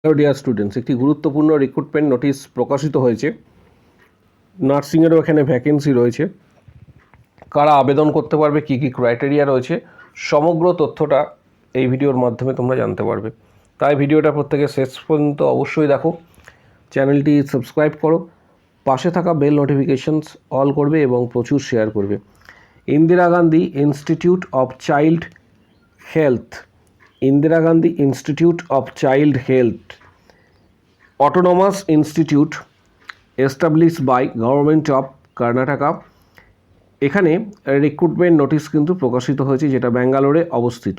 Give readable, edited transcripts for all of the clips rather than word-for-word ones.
Hello dear students, একটি গুরুত্বপূর্ণ recruitment notice প্রকাশিত হয়েছে। নার্সিংয়েরও এখানে ভ্যাকেন্সি রয়েছে। কারা আবেদন করতে পারবে, কী কী ক্রাইটেরিয়া রয়েছে, সমগ্র তথ্যটা এই ভিডিওর মাধ্যমে তোমরা জানতে পারবে। তাই ভিডিওটা প্রত্যেকে শেষ পর্যন্ত অবশ্যই দেখো, চ্যানেলটি সাবস্ক্রাইব করো, পাশে থাকা বেল নোটিফিকেশনস অল করবে এবং প্রচুর শেয়ার করবে। Indira Gandhi institute of child health, Indira Gandhi institute of child health, autonomous institute established by government of Karnataka, এখানে রিক্রুটমেন্ট নোটিশ কিন্তু প্রকাশিত হয়েছে, যেটা ব্যাঙ্গালোরে অবস্থিত।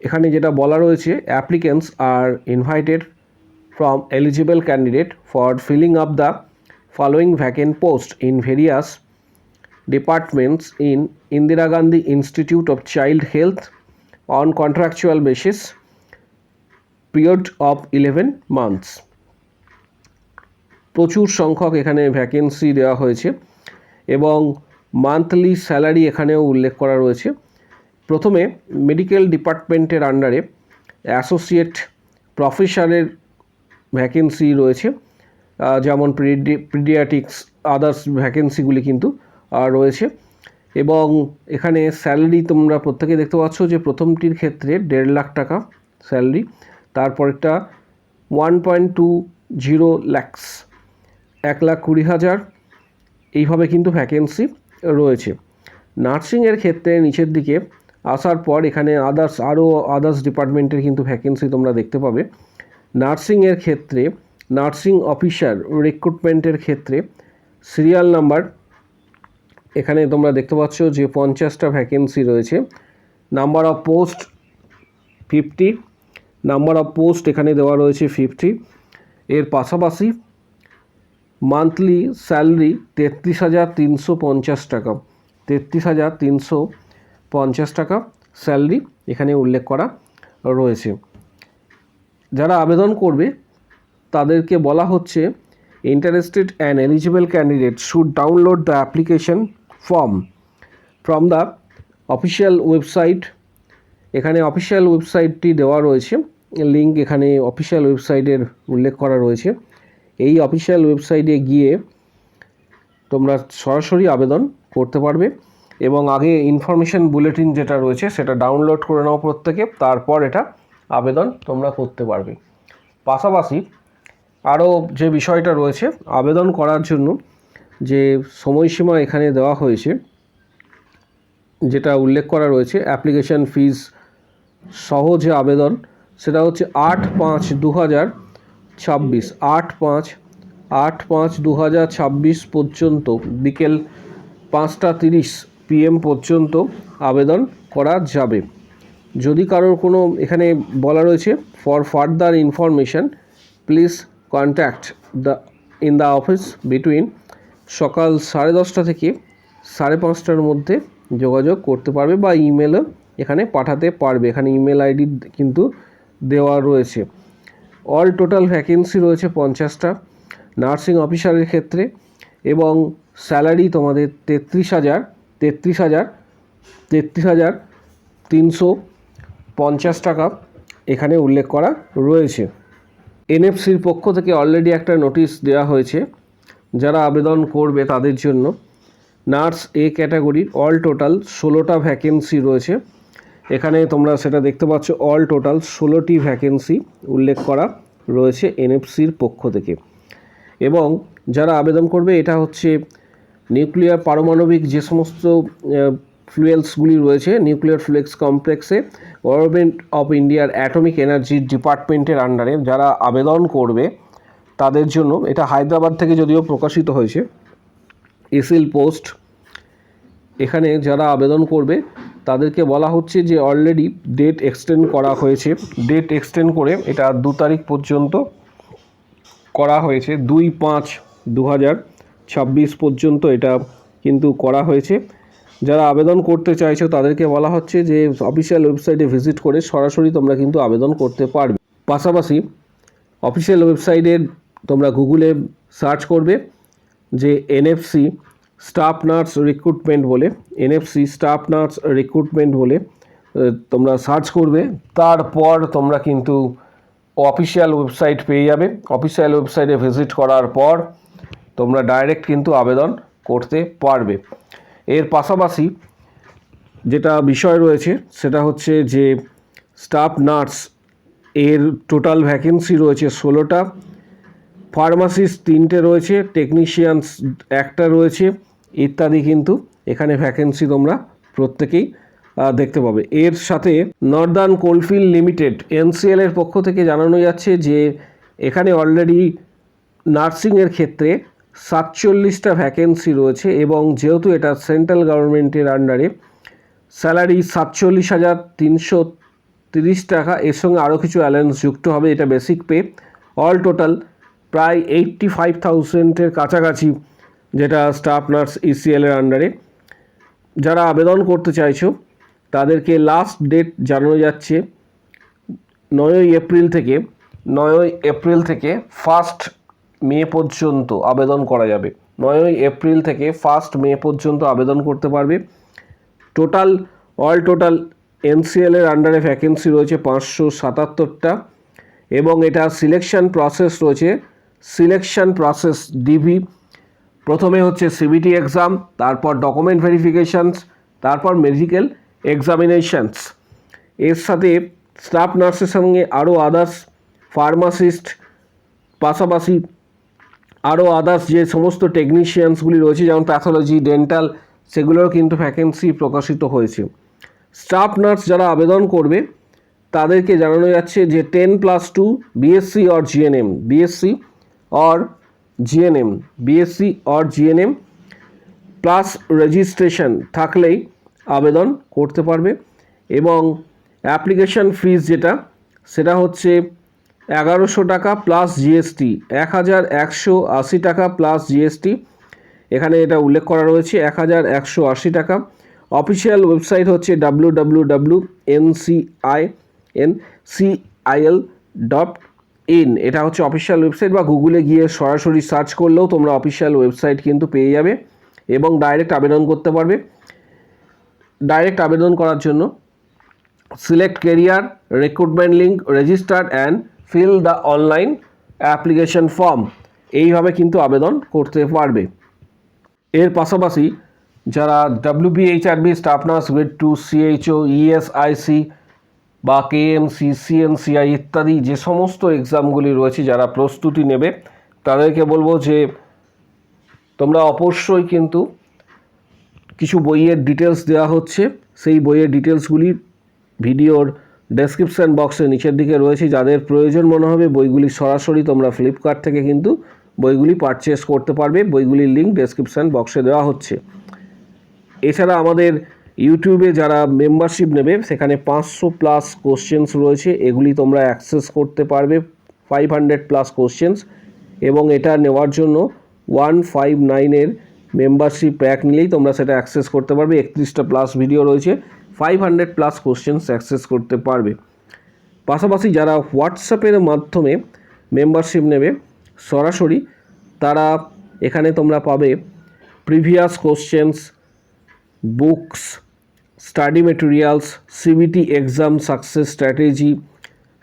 এখানে যেটা বলা রয়েছে, applicants are invited from eligible candidate for filling up the following vacant post in various departments in Indira Gandhi institute of child health on contractual basis, period of 11 months. প্রচুর সংখ্যক এখানে ভ্যাকেন্সি দেওয়া হয়েছে এবং মান্থলি স্যালারি এখানেও উল্লেখ করা রয়েছে। প্রথমে মেডিকেল ডিপার্টমেন্টের আন্ডারে অ্যাসোসিয়েট প্রফেসরের ভ্যাকেন্সি রয়েছে, যেমন পিডিয়াট্রিক্স, আদার্স ভ্যাকেন্সিগুলি কিন্তু রয়েছে। এবং এখানে স্যালারি তোমরা প্রত্যেকে দেখতে পাচ্ছ যে প্রথমটির ক্ষেত্রে 1.5 লাখ টাকা স্যালারি, তারপরেরটা 1.20 lakhs, 1,20,000, এইভাবে কিন্তু ভ্যাকেন্সি রয়েছে। নার্সিংয়ের ক্ষেত্রে নিচের দিকে আসার পর এখানে আদার্স ডিপার্টমেন্টের কিন্তু ভ্যাকেন্সি তোমরা দেখতে পাবে। নার্সিংয়ের ক্ষেত্রে নার্সিং অফিসার রিক্রুটমেন্টের ক্ষেত্রে সিরিয়াল নাম্বার এখানে তোমরা দেখতে পাচ্ছ যে 50টা ভ্যাকেন্সি রয়েছে। Number of post 50, number of post এখানে দেওয়া রয়েছে 50। এর পাশাপাশি মান্থলি স্যালারি 33,350 টাকা, 33,350 টাকা স্যালারি এখানে উল্লেখ করা রয়েছে। যারা আবেদন করবে তাদেরকে বলা হচ্ছে, interested and eligible candidate should download the application form from the official website. এখানে অফিসিয়াল ওয়েবসাইটটি দেওয়া রয়েছে, লিঙ্ক এখানে অফিসিয়াল ওয়েবসাইটের উল্লেখ করা রয়েছে। এই অফিসিয়াল ওয়েবসাইটে গিয়ে তোমরা সরাসরি আবেদন করতে পারবে এবং আগে ইনফরমেশন বুলেটিন যেটা রয়েছে সেটা ডাউনলোড করে নাও প্রত্যেকে, তারপর এটা আবেদন তোমরা করতে পারবে। পাশাপাশি আরও যে বিষয়টা রয়েছে, আবেদন করার জন্য যে সময়সীমা এখানে দেওয়া হয়েছে, যেটা উল্লেখ করা রয়েছে অ্যাপ্লিকেশন ফিজ সহ যে আবেদন, সেটা হচ্ছে 8/5/2026, 8/5/2026 পর্যন্ত বিকেল 5:30 PM পর্যন্ত আবেদন করা যাবে। যদি কারোর কোনো এখানে বলা রয়েছে, for further information please contact in the office between সকাল 10:30 থেকে 5:30টার মধ্যে যোগাযোগ করতে পারবে বা ইমেলও এখানে পাঠাতে পারবে। এখানে ইমেল আইডি কিন্তু দেওয়া রয়েছে। অল টোটাল ভ্যাকেন্সি রয়েছে 50টা নার্সিং অফিসারের ক্ষেত্রে এবং স্যালারি তোমাদের 33,350 টাকা এখানে উল্লেখ করা রয়েছে। এনএফসির পক্ষ থেকে অলরেডি একটা নোটিশ দেওয়া হয়েছে যারা আবেদন করবে তাদের জন্য। নার্স এ ক্যাটাগরির অল টোটাল 16টা ভ্যাকেন্সি রয়েছে। এখানে তোমরা সেটা দেখতে পাচ্ছ, অল টোটাল 16টি ভ্যাকেন্সি উল্লেখ করা রয়েছে এনএফসির পক্ষ থেকে। এবং যারা আবেদন করবে, এটা হচ্ছে নিউক্লিয়ার পারমাণবিক যে সমস্ত ফ্লুয়েলসগুলি রয়েছে নিউক্লিয়ার ফ্লুয়েলস কমপ্লেক্সে গভর্নমেন্ট অফ ইন্ডিয়ার অ্যাটমিক এনার্জি ডিপার্টমেন্টের আন্ডারে যারা আবেদন করবে তাদের জন্য। এটা হায়দ্রাবাদ থেকে যদিও প্রকাশিত হয়েছে, এসএল পোস্ট। এখানে যারা আবেদন করবে তাদেরকে বলা হচ্ছে যে অলরেডি ডেট এক্সটেন্ড করা হয়েছে। ডেট এক্সটেন্ড করে এটা 2 তারিখ পর্যন্ত করা হয়েছে, 2/5/2026 পর্যন্ত এটা কিন্তু করা হয়েছে। যারা আবেদন করতে চাইছো তাদেরকে বলা হচ্ছে যে অফিসিয়াল ওয়েবসাইটে ভিজিট করে সরাসরি তোমরা কিন্তু আবেদন করতে পারবে। পাশাপাশি অফিসিয়াল ওয়েবসাইটে তোমরা গুগলে সার্চ করবে যে এনএফসি স্টাফ নার্স রিক্রুটমেন্ট বলে, এনএফসি স্টাফ নার্স রিক্রুটমেন্ট বলে তোমরা সার্চ করবে। তারপর তোমরা কিন্তু অফিসিয়াল ওয়েবসাইট পেয়ে যাবে। অফিসিয়াল ওয়েবসাইটে ভিজিট করার পর তোমরা ডাইরেক্ট কিন্তু আবেদন করতে পারবে। এর পাশাপাশি যেটা বিষয় রয়েছে সেটা হচ্ছে যে স্টাফ নার্স এর টোটাল ভ্যাকেন্সি রয়েছে 16টা, ফার্মাসিস্ট 3টে রয়েছে, টেকনিশিয়ানস 1টা রয়েছে ইত্যাদি কিন্তু এখানে ভ্যাকেন্সি তোমরা প্রত্যেকেই দেখতে পাবে। এর সাথে নর্দার্ন কোলফিল্ড লিমিটেড NCL এর পক্ষ থেকে জানানো যাচ্ছে যে এখানে অলরেডি নার্সিংয়ের ক্ষেত্রে 47টা ভ্যাকেন্সি রয়েছে এবং যেহেতু এটা সেন্ট্রাল গভর্নমেন্টের আন্ডারে স্যালারি 47,330 টাকা, এর সঙ্গে আরও কিছু অ্যালায়েন্স যুক্ত হবে। এটা বেসিক পে। অল টোটাল প্রায় 85,000-এর কাছাকাছি যেটা স্টাফ নার্স ECL এর আন্ডারে। যারা আবেদন করতে চাইছো তাদেরকে লাস্ট ডেট জানানো যাচ্ছে 9 এপ্রিল থেকে 1 মে পর্যন্ত আবেদন করা যাবে। 9 এপ্রিল থেকে 1 মে পর্যন্ত আবেদন করতে পারবে। অল টোটাল NCL এর আন্ডারে ভ্যাকেন্সি রয়েছে 577টা এবং এটা সিলেকশন প্রসেস রয়েছে। সিলেকশন প্রসেস DV, প্রথমে হচ্ছে CBT এক্সাম, তারপর ডকুমেন্ট ভেরিফিকেশানস, তারপর মেডিকেল এক্সামিনেশানস। এর সাথে স্টাফ নার্সের সঙ্গে আরও আদার্স ফার্মাসিস্ট, পাশাপাশি আরও আদার্স যে সমস্ত টেকনিশিয়ানসগুলি রয়েছে যেমন প্যাথোলজি, ডেন্টাল, সেগুলোরও কিন্তু ভ্যাকেন্সি প্রকাশিত হয়েছে। স্টাফ নার্স যারা আবেদন করবে তাদেরকে জানানো যাচ্ছে যে 10+2 BSc or GNM plus registration থাকলেই আবেদন করতে পারবে এবং অ্যাপ্লিকেশন ফিস সেটা হচ্ছে 1100 টাকা প্লাস GST, 1180 টাকা প্লাস GST। এখানে এটা উল্লেখ করা রয়েছে 1180 টাকা। অফিসিয়াল ওয়েবসাইট হচ্ছে www.ncil.in। এটা হচ্ছে অফিসিয়াল ওয়েবসাইট, বা গুগলে গিয়ে সরাসরি সার্চ করলেও তোমরা অফিসিয়াল ওয়েবসাইট কিন্তু পেয়ে যাবে এবং ডাইরেক্ট আবেদন করতে পারবে। ডাইরেক্ট আবেদন করার জন্য select career, recruitment link, register and fill the online application form, এইভাবে কিন্তু আবেদন করতে পারবে। এর পাশাপাশি যারা WBHRB staff nurse grade 2 CHO, ESIC বা KMC, CNCI ইত্যাদি যে সমস্ত এক্সামগুলি রয়েছে যারা প্রস্তুতি নেবে তাদেরকে বলবো যে তোমরা অবশ্যই কিন্তু কিছু বইয়ের ডিটেলস দেওয়া হচ্ছে, সেই বইয়ের ডিটেলসগুলি ভিডিওর ডেসক্রিপশান বক্সের নিচের দিকে রয়েছে। যাদের প্রয়োজন মনে হবে বইগুলি সরাসরি তোমরা ফ্লিপকার্ট থেকে কিন্তু বইগুলি পারচেস করতে পারবে। বইগুলির লিঙ্ক ডেসক্রিপশান বক্সে দেওয়া হচ্ছে। এছাড়া আমাদের ইউটিউবে যারা মেম্বারশিপ নেবে সেখানে 500+ কোশ্চেন্স রয়েছে, এগুলি তোমরা অ্যাক্সেস করতে পারবে, 500+ কোশ্চেন্স। এবং এটা নেওয়ার জন্য 159-এর মেম্বারশিপ প্যাক নিলেই তোমরা সেটা অ্যাক্সেস করতে পারবে। 31টা প্লাস ভিডিও রয়েছে, 500+ কোশ্চেন্স অ্যাক্সেস করতে পারবে। পাশাপাশি যারা হোয়াটসঅ্যাপের মাধ্যমে মেম্বারশিপ নেবে সরাসরি, তারা এখানে তোমরা পাবে previous questions, books, study materials, CBT exam success strategy,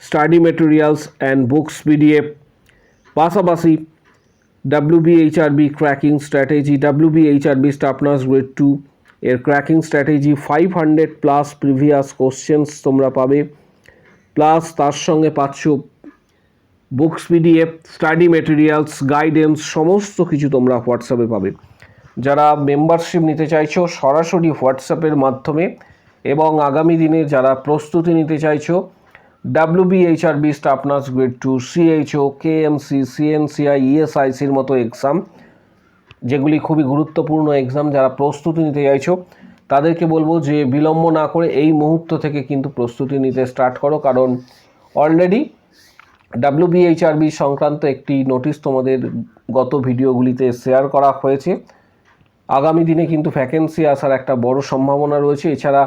study materials and books PDF, পাশাপাশি WBHRB cracking strategy, WBHRB staff nurse grade 2 এর ক্র্যাকিং স্ট্র্যাটেজি, 500+ প্রিভিয়াস কোশ্চেন্স তোমরা পাবে, প্লাস তার সঙ্গে পাচ্ছ books PDF, study materials, guidance, সমস্ত কিছু তোমরা হোয়াটসঅ্যাপে পাবে। যারা মেম্বারশিপ নিতে চাইছো সরাসরি হোয়াটসঅ্যাপের মাধ্যমে, এবং আগামী দিনে যারা প্রস্তুতি নিতে চাইছো WBHRB staff nurse grade 2, CHO, KMC, CNCI, ESICর মতো এক্সাম, যেগুলি খুবই গুরুত্বপূর্ণ এক্সাম, যারা প্রস্তুতি নিতে চাইছো তাদেরকে বলবো যে বিলম্ব না করে এই মুহূর্ত থেকে কিন্তু প্রস্তুতি নিতে স্টার্ট করো। কারণ অলরেডি WBHRB সংক্রান্ত একটি নোটিশ তোমাদের গত ভিডিওগুলিতে শেয়ার করা হয়েছে। আগামী দিনে কিন্তু ভ্যাকেন্সি আসার একটা বড় সম্ভাবনা রয়েছে। এছাড়া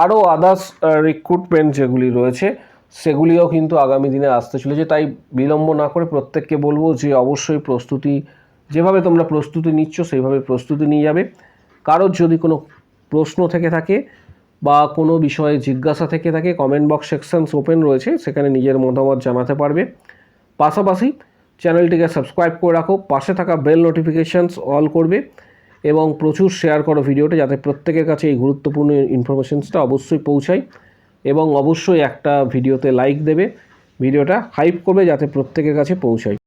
আরও আদার্স রিক্রুটমেন্ট যেগুলি রয়েছে সেগুলিও কিন্তু আগামী দিনে আসতে চলেছে। তাই বিলম্ব না করে প্রত্যেককে বলবো যে অবশ্যই প্রস্তুতি, যেভাবে তোমরা প্রস্তুতি নিচ্ছ সেইভাবে প্রস্তুতি নিয়ে যাবে। কারোর যদি কোনো প্রশ্ন থেকে থাকে বা কোনো বিষয়ে জিজ্ঞাসা থেকে থাকে কমেন্ট বক্স সেকশনস ওপেন রয়েছে, সেখানে নিজের মতামত জানাতে পারবে। পাশাপাশি চ্যানেলটিকে সাবস্ক্রাইব করে রাখো, পাশে থাকা বেল নোটিফিকেশানস অল করবে এবং প্রচুর শেয়ার করো ভিডিওটা, যাতে প্রত্যেকের কাছে এই গুরুত্বপূর্ণ ইনফরমেশনসটা অবশ্যই পৌঁছায়। এবং অবশ্যই একটা ভিডিওতে লাইক দেবে, ভিডিওটা হাইপ করবে যাতে প্রত্যেকের কাছে পৌঁছায়।